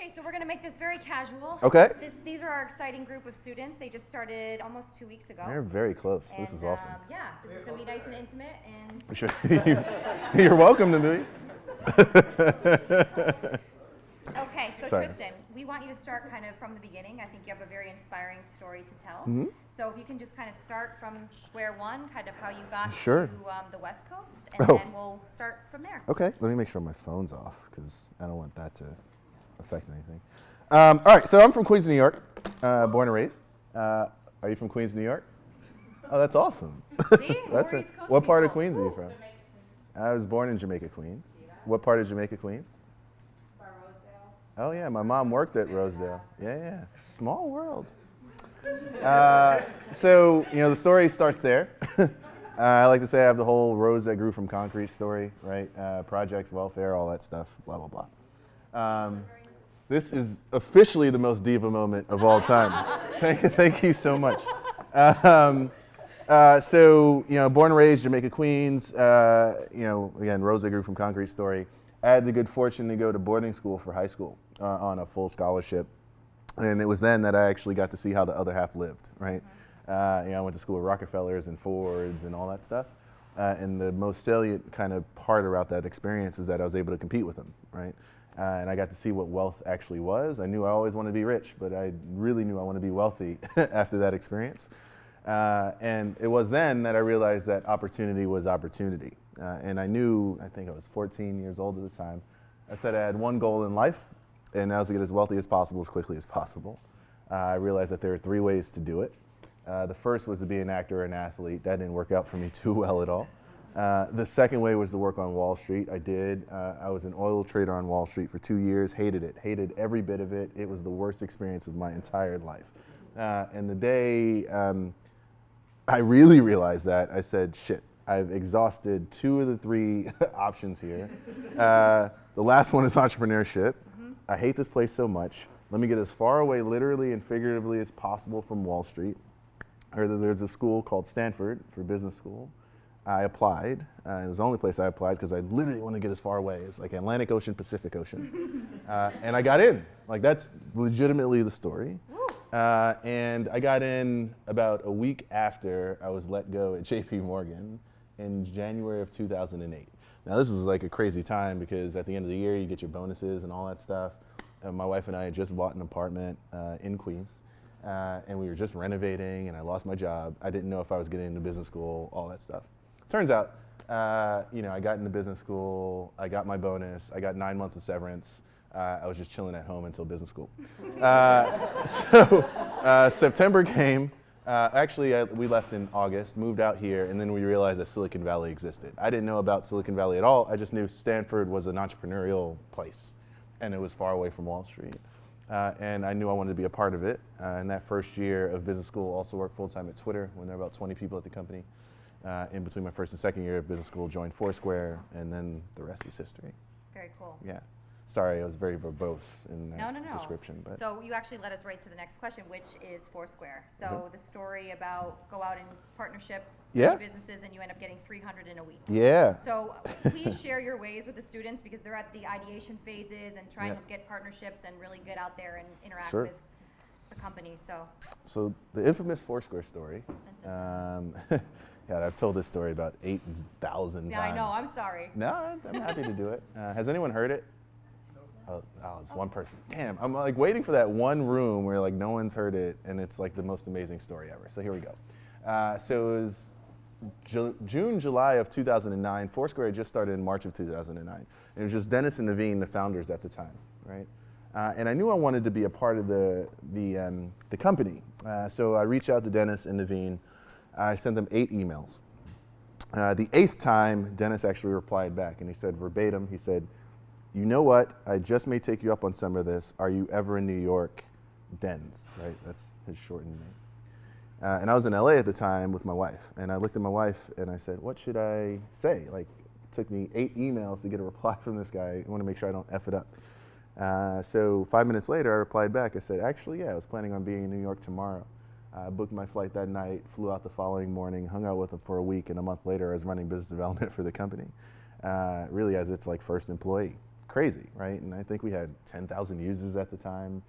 Okay, so we're going to make this very casual. Okay. These are our exciting group of students. They just started almost 2 weeks ago. They're very close. And, this is awesome. Yeah, this is going to be nice and intimate. And You're welcome to me. Okay, so Sorry. Tristan, we want you to start kind of from the beginning. I think you have a very inspiring story to tell. Mm-hmm. So if you can just kind of start from square one, kind of how you got Sure. to the West Coast, and Oh. then we'll start from there. Okay, let me make sure my phone's off because I don't want that to affect anything. All right, so I'm from Queens, New York, born and raised. Are you from Queens, New York? Oh, that's awesome. See? That's We're East Coast what part of people. Queens are you from? I was born in Jamaica, Queens. What part of Jamaica, Queens? Oh yeah, my mom worked at Rosedale. Yeah. Small world. So, the story starts there. I like to say I have the whole rose that grew from concrete story, right? Projects, welfare, all that stuff, blah, blah, blah. This is officially the most diva moment of all time. Thank you so much. So, born and raised Jamaica, Queens, again, rose that grew from concrete story. I had the good fortune to go to boarding school for high school on a full scholarship. And it was then that I actually got to see how the other half lived, right? I went to school with Rockefellers and Fords and all that stuff. And the most salient kind of part about that experience is that I was able to compete with them, right? And I got to see what wealth actually was. I knew I always wanted to be rich, but I really knew I wanted to be wealthy after that experience. And it was then that I realized that opportunity was opportunity. And I knew, I think I was 14 years old at the time, I said I had one goal in life, and that was to get as wealthy as possible, as quickly as possible. I realized that there are 3 ways to do it. The first was to be an actor or an athlete. That didn't work out for me too well at all. The second way was to work on Wall Street. I did. I was an oil trader on Wall Street for 2 years, hated it, hated every bit of it. It was the worst experience of my entire life. And the day I really realized that, I said, shit, I've exhausted 2 of the 3 options here. The last one is entrepreneurship. I hate this place so much. Let me get as far away literally and figuratively as possible from Wall Street. I heard that there's a school called Stanford for business school. I applied. It was the only place I applied because I literally wanted to get as far away as like Atlantic Ocean, Pacific Ocean. And I got in. Like that's legitimately the story. And I got in about a week after I was let go at JP Morgan in January of 2008. Now this was like a crazy time because at the end of the year you get your bonuses and all that stuff. My wife and I had just bought an apartment in Queens and we were just renovating and I lost my job. I didn't know if I was getting into business school, all that stuff. Turns out, I got into business school, I got my bonus, I got 9 months of severance. I was just chilling at home until business school. September came. We left in August, moved out here, and then we realized that Silicon Valley existed. I didn't know about Silicon Valley at all. I just knew Stanford was an entrepreneurial place, and it was far away from Wall Street. And I knew I wanted to be a part of it. And that first year of business school, also worked full-time at Twitter when there were about 20 people at the company. In between my first and second year of business school, joined Foursquare, and then the rest is history. Very cool. Yeah. Sorry, I was very verbose in that No. description. But So you actually led us right to the next question, which is Foursquare. So the story about go out in partnership with businesses and you end up getting 300 in a week. Yeah. So please share your ways with the students because they're at the ideation phases and trying to get partnerships and really get out there and interact with the company. So the infamous Foursquare story. I've told this story about 8,000 times. Yeah, I know. I'm sorry. No, I'm happy to do it. Has anyone heard it? Oh, it's one person. Damn, I'm like waiting for that one room where like no one's heard it and it's like the most amazing story ever. So here we go. So it was June, July of 2009. Foursquare had just started in March of 2009. And it was just Dennis and Naveen, the founders at the time, right? And I knew I wanted to be a part of the company. So I reached out to Dennis and Naveen. I sent them 8 emails. The 8th time, Dennis actually replied back and he said verbatim, he said, you know what, I just may take you up on some of this. Are you ever in New York? Dens, right? That's his shortened name. And I was in LA at the time with my wife. And I looked at my wife and I said, what should I say? Like, it took me 8 emails to get a reply from this guy. I want to make sure I don't F it up. So 5 minutes later, I replied back. I said, actually, yeah, I was planning on being in New York tomorrow. I booked my flight that night, flew out the following morning, hung out with him for a week, and a month later I was running business development for the company, really as its like first employee. crazy, right? And I think we had 10,000 users at the time.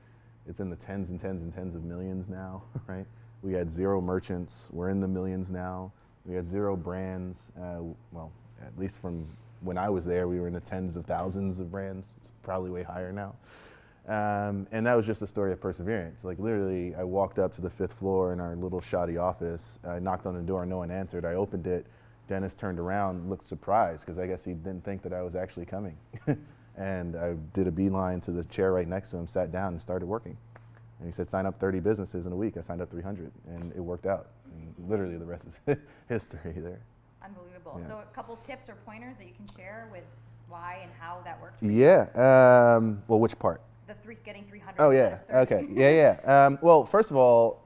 It's in the tens and tens and tens of millions now, right? We had 0 merchants. We're in the millions now. We had 0 brands. Well, at least from when I was there, we were in the tens of thousands of brands. It's probably way higher now. And that was just a story of perseverance. Like literally, I walked up to the 5th floor in our little shoddy office. I knocked on the door, no one answered. I opened it. Dennis turned around, looked surprised, because I guess he didn't think that I was actually coming. And I did a beeline to the chair right next to him, sat down and started working. And he said, sign up 30 businesses in a week. I signed up 300, and it worked out. And literally the rest is history there. Unbelievable. Yeah. So a couple tips or pointers that you can share with why and how that worked for you? Yeah, well, which part? Getting 300. Oh yeah, okay, yeah. Well, first of all,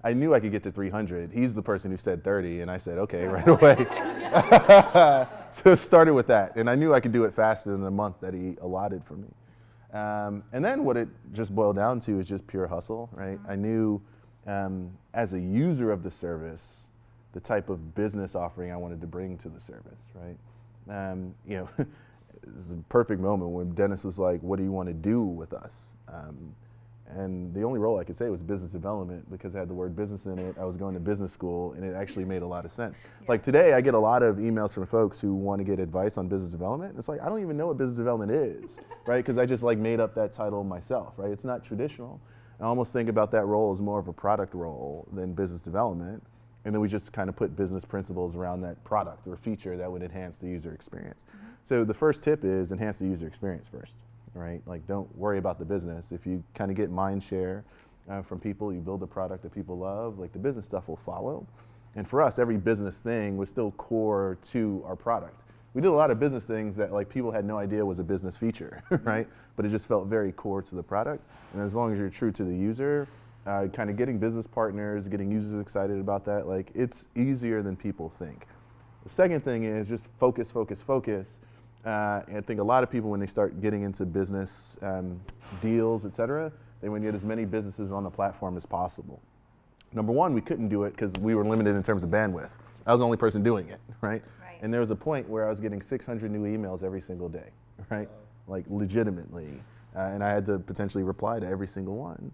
I knew I could get to 300. He's the person who said 30, and I said, okay, right away. So it started with that, and I knew I could do it faster than the month that he allotted for me. And then what it just boiled down to is just pure hustle, right? I knew as a user of the service, the type of business offering I wanted to bring to the service, right? You know, it was a perfect moment when Dennis was like, what do you want to do with us? And the only role I could say was business development, because it had the word business in it. I was going to business school, and it actually made a lot of sense. Yeah. Like today, I get a lot of emails from folks who want to get advice on business development. And it's like, I don't even know what business development is, right? Because I just like made up that title myself, right? It's not traditional. I almost think about that role as more of a product role than business development. And then we just kind of put business principles around that product or feature that would enhance the user experience. Mm-hmm. So the first tip is enhance the user experience first. Right? Like, don't worry about the business. If you kind of get mind share from people, you build a product that people love, like the business stuff will follow. And for us, every business thing was still core to our product. We did a lot of business things that like people had no idea was a business feature, right? But it just felt very core to the product. And as long as you're true to the user, kind of getting business partners, getting users excited about that, like it's easier than people think. The second thing is just focus, focus, focus. And I think a lot of people, when they start getting into business deals, et cetera, they want to get as many businesses on the platform as possible. Number one, we couldn't do it because we were limited in terms of bandwidth. I was the only person doing it, right? And there was a point where I was getting 600 new emails every single day, right? Like legitimately. And I had to potentially reply to every single one.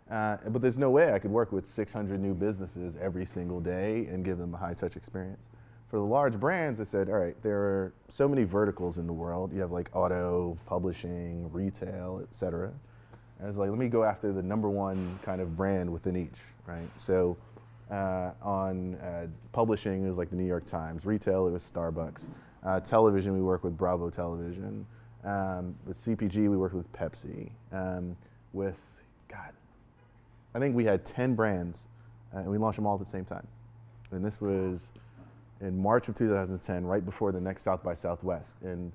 But there's no way I could work with 600 new businesses every single day and give them a high-touch experience. For the large brands, I said, all right, there are so many verticals in the world. You have like auto, publishing, retail, et cetera. I was like, let me go after the number one kind of brand within each, right? So on publishing, it was like the New York Times. Retail, it was Starbucks. Television, we work with Bravo Television. With CPG, we worked with Pepsi. I think we had 10 brands, and we launched them all at the same time. And this was in March of 2010, right before the next South by Southwest. And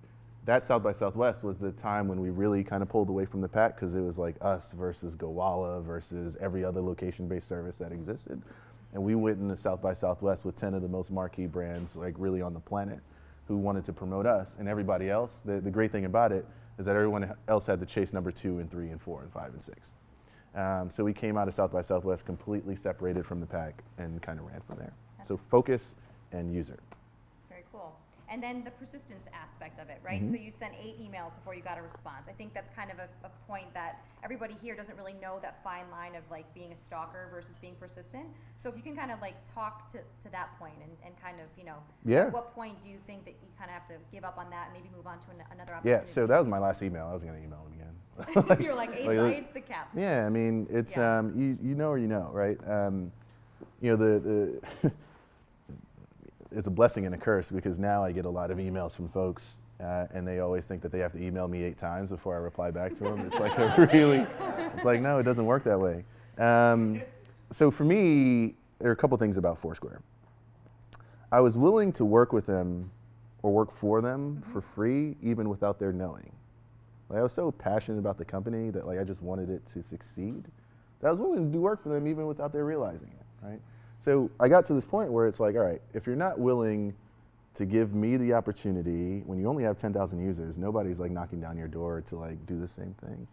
that South by Southwest was the time when we really kind of pulled away from the pack, because it was like us versus Gowalla versus every other location-based service that existed. And we went into South by Southwest with 10 of the most marquee brands like really on the planet who wanted to promote us, and everybody else. The great thing about it is that everyone else had to chase number 2 and 3 and 4 and 5 and 6. So we came out of South by Southwest completely separated from the pack and kind of ran from there. So focus and user. Very cool. And then the persistence aspect of it, right? Mm-hmm. So you sent 8 emails before you got a response. I think that's kind of a point that everybody here doesn't really know, that fine line of like being a stalker versus being persistent. So if you can kind of like talk to that point and kind of, you know, at what point do you think that you kind of have to give up on that and maybe move on to another opportunity? Yeah, so that was my last email. I was going to email him again. You're like, eight's the cap. Yeah, I mean, it's, you know or you know, right? You know, it's a blessing and a curse, because now I get a lot of emails from folks and they always think that they have to email me 8 times before I reply back to them. It's like it's like, no, it doesn't work that way. So for me, there are a couple things about Foursquare. I was willing to work with them or work for them for free, even without their knowing. Like, I was so passionate about the company that like I just wanted it to succeed, that I was willing to do work for them even without their realizing it, right? So I got to this point where it's like, all right, if you're not willing to give me the opportunity, when you only have 10,000 users, nobody's like knocking down your door to like do the same thing.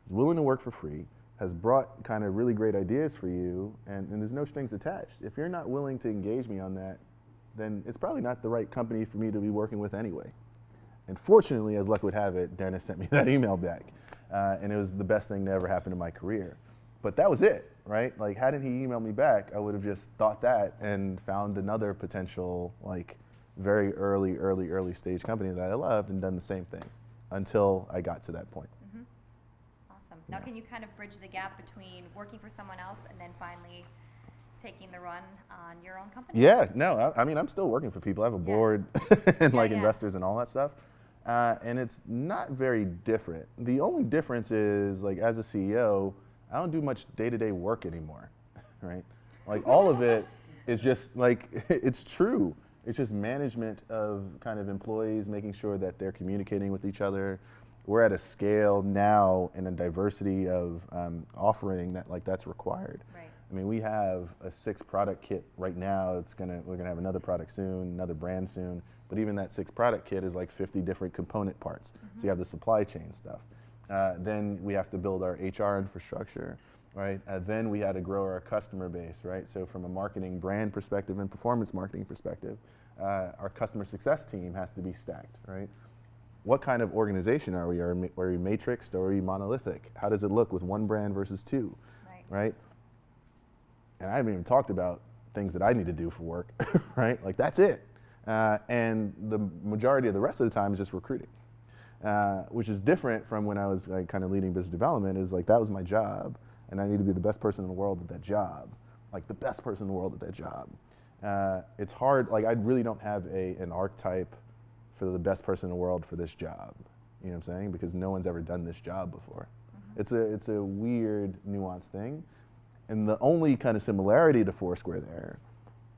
Is willing to work for free, has brought kind of really great ideas for you, and there's no strings attached. If you're not willing to engage me on that, then it's probably not the right company for me to be working with anyway. And fortunately, as luck would have it, Dennis sent me that email back. And it was the best thing that ever happened in my career. But that was it, right? Like, hadn't he emailed me back, I would have just thought that and found another potential, like, very early stage company that I loved and done the same thing until I got to that point. Awesome. Now, can you kind of bridge the gap between working for someone else and then finally taking the run on your own company? Yeah, no, I mean, I'm still working for people. I have a board and investors and all that stuff. And it's not very different. The only difference is, like, as a CEO, I don't do much day-to-day work anymore, right? Like, all of it is just, like, it's true. It's just management of kind of employees, making sure that they're communicating with each other. We're at a scale now and a diversity of offering that, like, that's required. Right. I mean, we have a 6-product kit right now. We're gonna have another product soon, another brand soon. But even that 6-product kit is like 50 different component parts. So you have the supply chain stuff. Then we have to build our HR infrastructure, right? Then we had to grow our customer base, right? So from a marketing brand perspective and performance marketing perspective, our customer success team has to be stacked, right? What kind of organization are we? Are we matrixed or are we monolithic? How does it look with one brand versus 2, right? And I haven't even talked about things that I need to do for work, right? Like, that's it. And the majority of the rest of the time is just recruiting, which is different from when I was, like, kind of leading business development. Is like, that was my job, and I need to be the best person in the world at that job, like the best person in the world at that job. It's hard. Like, I really don't have an archetype for the best person in the world for this job. You know what I'm saying? Because no one's ever done this job before. It's a weird, nuanced thing. And the only kind of similarity to Foursquare there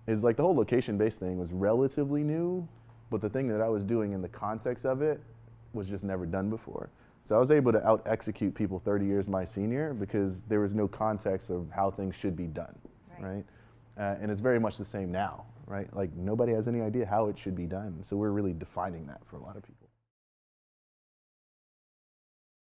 is, like, the whole location-based thing was relatively new, but the thing that I was doing in the context of it was just never done before. So I was able to out-execute people 30 years my senior because there was no context of how things should be done, right? And it's very much the same now, right? Like, nobody has any idea how it should be done. So we're really defining that for a lot of people.